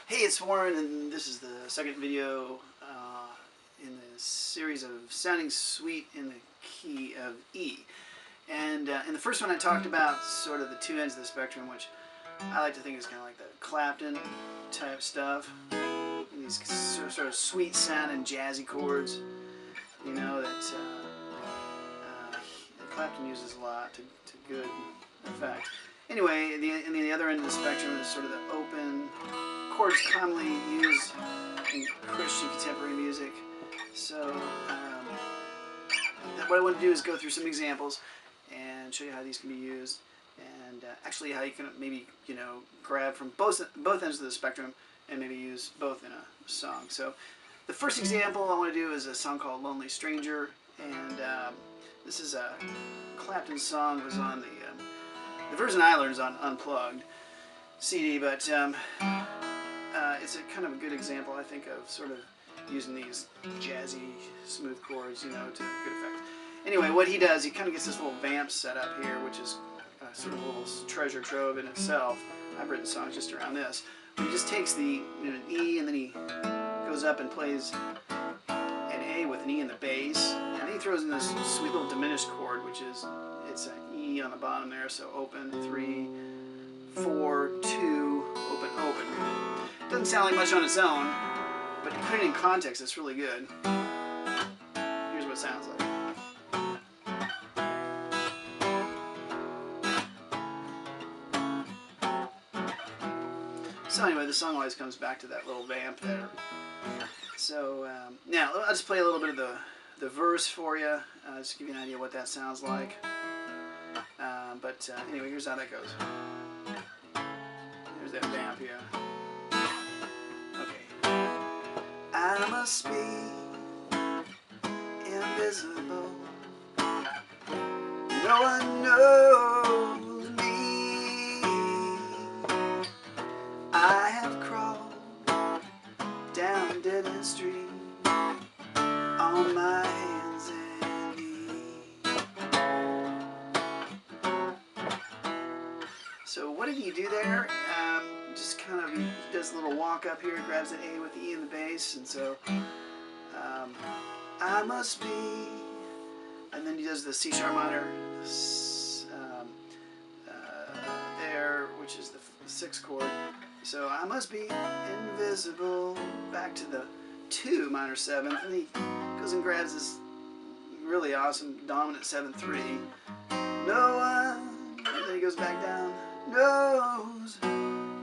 Hey, it's Warren, and this is the second video in the series of sounding sweet in the key of E. And in the first one I talked about sort of the two ends of the spectrum, which I like to think is kind of like the Clapton type stuff. And these sort of sweet sounding jazzy chords, you know, that Clapton uses a lot to good effect. Anyway, in the other end of the spectrum is sort of the open chords commonly used in Christian contemporary music. So what I want to do is go through some examples and show you how these can be used, and actually how you can maybe, you know, grab from both ends of the spectrum and maybe use both in a song. So the first example I want to do is a song called Lonely Stranger, and this is a Clapton song. It was on the version I learned is on Unplugged CD, but it's a kind of a good example, I think, of sort of using these jazzy, smooth chords, you know, to good effect. Anyway, what he does, he kind of gets this little vamp set up here, which is sort of a little treasure trove in itself. I've written songs just around this. He just takes the an E, and then he goes up and plays an A with an E in the bass, and then he throws in this sweet little diminished chord, which is, it's an E on the bottom there, so open, 3, 4, 2, open, open. Doesn't sound like much on its own, but you put it in context, it's really good. Here's what it sounds like. So anyway, the song always comes back to that little vamp there. So now I'll just play a little bit of the verse for you, just to give you an idea what that sounds like. But anyway, here's how that goes. Here's that vamp here. I must be invisible. No one knows me. I have crawled down dead end street on my hands and knees. So what did he do there? Just kind of, he does a little walk up here, grabs an A with the E in the bass, and so I must be, and then he does the C sharp minor there, which is the 6th chord. So I must be invisible, back to the 2 minor 7th, and he goes and grabs this really awesome dominant 7/3. No one, and then he goes back down, knows,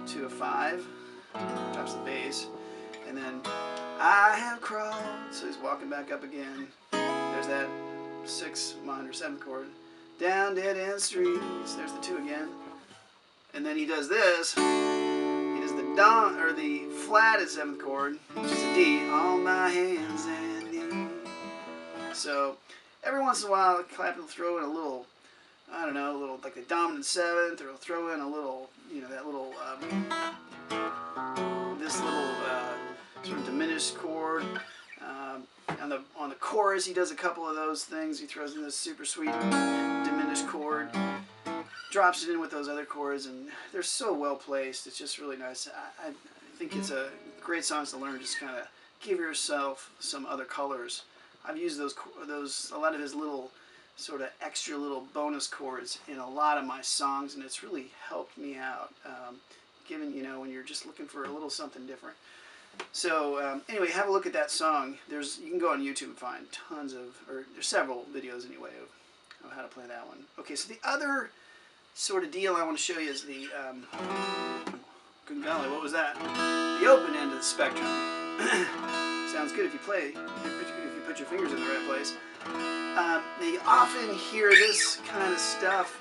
to a 5, drops the bass, and then I have crawled, so he's walking back up again. There's that 6 minor 7th chord, down dead end streets, there's the 2 again, and then he does this, he does the flatted 7th chord, which is a D, on my hands and knees. So every once in a while Clapton will throw in a little, I don't know, a little like the dominant 7th, or he'll throw in a little, you know, that little, this little sort of diminished chord. On the chorus, he does a couple of those things. He throws in this super sweet diminished chord, drops it in with those other chords, and they're so well placed. It's just really nice. I think it's a great songs to learn. Just kind of give yourself some other colors. I've used a lot of his little sort of extra little bonus chords in a lot of my songs, and it's really helped me out, given, you know, when you're just looking for a little something different. So anyway, have a look at that song. You can go on YouTube and find tons of, or there's several videos anyway of how to play that one. Okay, so the other sort of deal I want to show you is the good golly, what was that? The open end of the spectrum. Sounds good if you play, if you put your fingers in the right place. You often hear this kind of stuff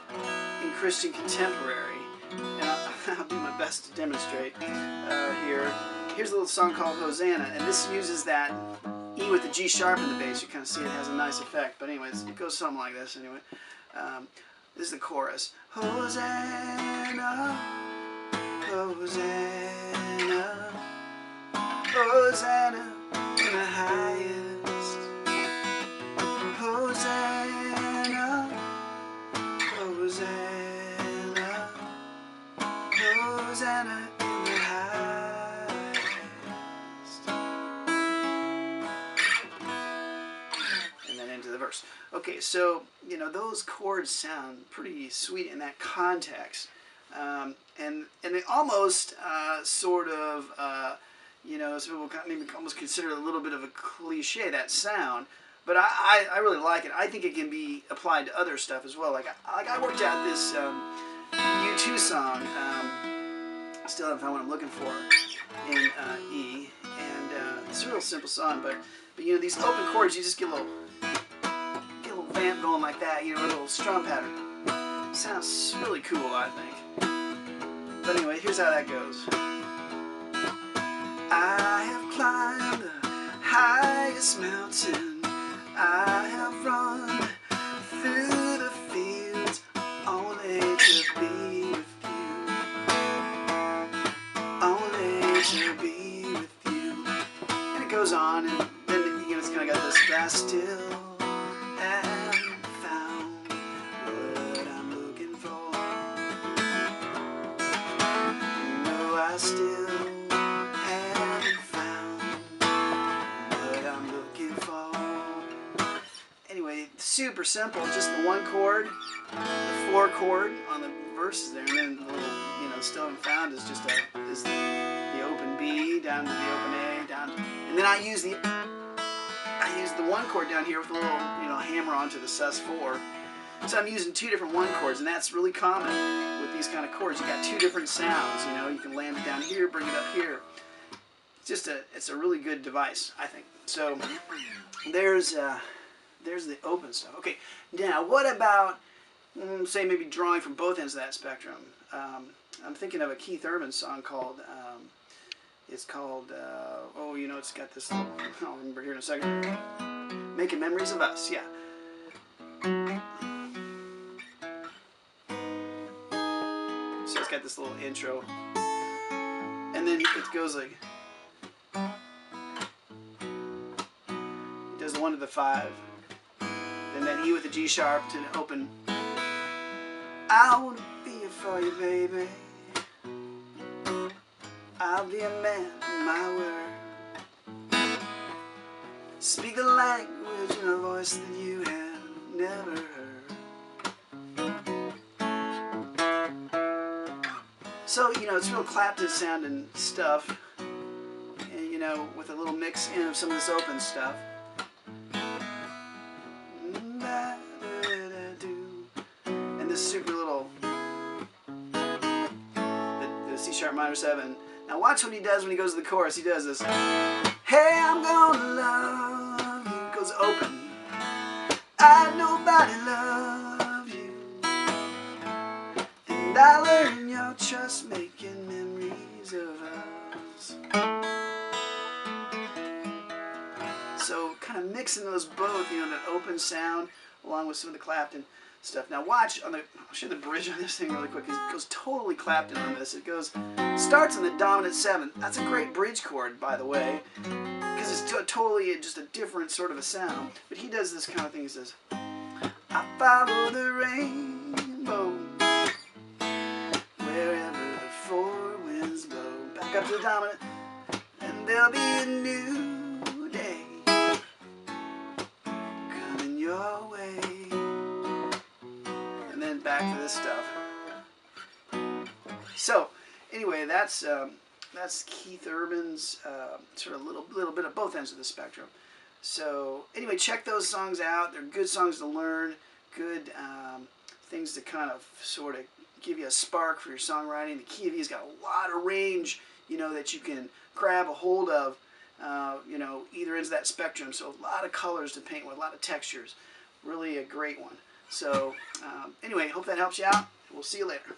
in Christian contemporary, and I'll do my best to demonstrate here. Here's a little song called Hosanna, and this uses that E with the G sharp in the bass. You kind of see it has a nice effect, but anyways, it goes something like this anyway. This is the chorus. Hosanna, Hosanna, Hosanna in the highest. Hosanna, Hosanna, Hosanna in the highest. Okay, so, you know, those chords sound pretty sweet in that context. And they almost sort of, you know, some people maybe almost consider it a little bit of a cliche, that sound. But I really like it. I think it can be applied to other stuff as well. Like I worked out this U2 song, still haven't found what I'm looking for, in E. And it's a real simple song, but you know, these open chords, you just get a little vamp going like that, you know, a little strum pattern. Sounds really cool, I think. But anyway, here's how that goes. I have climbed the highest mountain. I have run through the fields only to be with you. Only to be with you. And it goes on, and then you know, it's kind of got this I still haven't found what I'm looking for. No, I still haven't found what I'm looking for. Anyway, super simple, just the one chord, the 4 chord on the verses there, and then the little, you know, still haven't found is just the open B down to the open A down, and then I use the 1 chord down here with a little, you know, hammer onto the sus4. So I'm using 2 different 1 chords, and that's really common with these kind of chords. You got 2 different sounds. You know, you can land it down here, bring it up here. It's a really good device, I think. So there's the open stuff. Okay, now what about say maybe drawing from both ends of that spectrum? I'm thinking of a Keith Urban song called. It's called, oh, you know, it's got this little, I'll remember here in a second. Making Memories of Us, yeah. So it's got this little intro. And then it goes like, it does the 1 to the 5. Then that E with the G sharp to the open. I want to be here for you, baby. I'll be a man of my word. Speak the language in a voice that you have never heard. So, you know, it's real Clapton sounding stuff. And, you know, with a little mix in of some of this open stuff. And this super little, the C sharp minor 7. Now watch what he does when he goes to the chorus. He does this. Hey, I'm gonna love you. It goes open. I nobody love you. And I learn your trust making memories of us. So kind of mixing those both, you know, that open sound along with some of the Clapton stuff. Now watch on the, I'll show you the bridge on this thing really quick. It goes totally Clapton on this. It goes, starts on the dominant 7. That's a great bridge chord, by the way, because it's totally just a different sort of a sound. But he does this kind of thing. He says, I follow the rainbow wherever the 4 winds blow. Back up to the dominant, and there'll be a new day coming your way. Back to this stuff. So, anyway, that's Keith Urban's sort of little bit of both ends of the spectrum. So, anyway, check those songs out. They're good songs to learn, good things to kind of sort of give you a spark for your songwriting. The key of E's got a lot of range, you know, that you can grab a hold of, you know, either ends of that spectrum. So, a lot of colors to paint with, a lot of textures. Really a great one. So, anyway, hope that helps you out. We'll see you later.